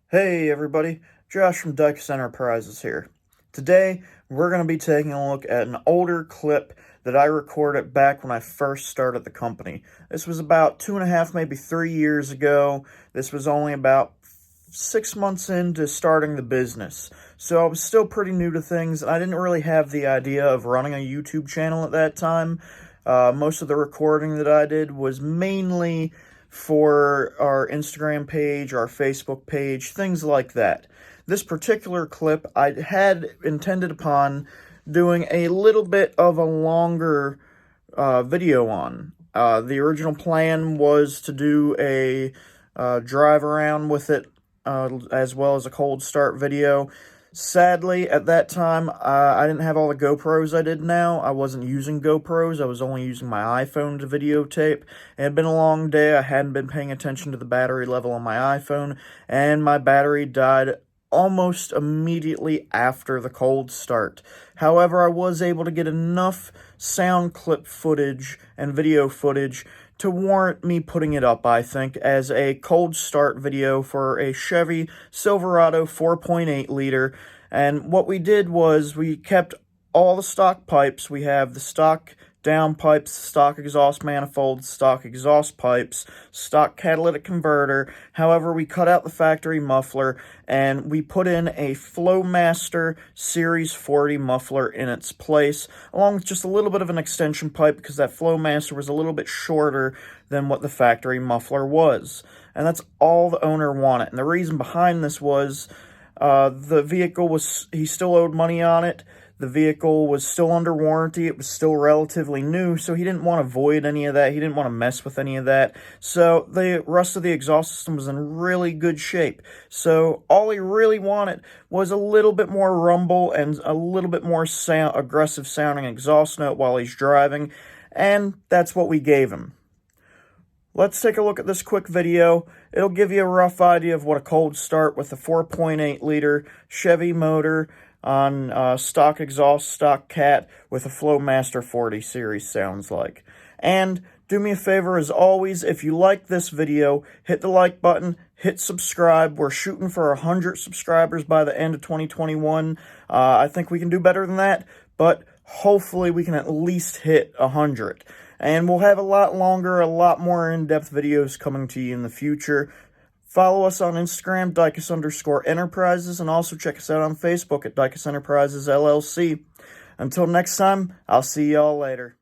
Hey everybody, Josh from Dicus Enterprises here. Today, we're going to be taking a look at an older clip that I recorded back when I first started the company. This was about 2.5, maybe 3 years ago. This was only about 6 months into starting the business. So I was still pretty new to things. I didn't really have the idea of running a YouTube channel at that time. Most of the recording that I did was mainly for our Instagram page, our Facebook page, things like that. This particular clip I had intended upon doing a little bit of a longer video on. The original plan was to do a drive around with it as well as a cold start video. Sadly, at that time, I didn't have all the GoPros I did now. I wasn't using GoPros. I was only using my iPhone to videotape. It had been a long day. I hadn't been paying attention to the battery level on my iPhone, and my battery died almost immediately after the cold start. However, I was able to get enough sound clip footage and video footage to warrant me putting it up, I think, as a cold start video for a Chevy Silverado 4.8 liter. And what we did was we kept all the stock pipes. We have the stock downpipes, stock exhaust manifolds, stock exhaust pipes, stock catalytic converter. However, we cut out the factory muffler and we put in a Flowmaster Series 40 muffler in its place, along with just a little bit of an extension pipe because that Flowmaster was a little bit shorter than what the factory muffler was. And that's all the owner wanted. And the reason behind this was the vehicle he still owed money on it. The vehicle was still under warranty. It was still relatively new, so he didn't want to void any of that. He didn't want to mess with any of that. So the rest of the exhaust system was in really good shape. So all he really wanted was a little bit more rumble and a little bit more aggressive sounding exhaust note while he's driving, and that's what we gave him. Let's take a look at this quick video. It'll give you a rough idea of what a cold start with a 4.8 liter Chevy motor on stock exhaust, stock cat with a Flowmaster 40 series sounds like. And do me a favor, as always, if you like this video, hit the like button, hit subscribe. We're shooting for 100 subscribers by the end of 2021. I think we can do better than that, but hopefully we can at least hit 100. And we'll have a lot longer, a lot more in-depth videos coming to you in the future. Follow us on Instagram, Dicus_Enterprises, and also check us out on Facebook at Dicus Enterprises LLC. Until next time, I'll see y'all later.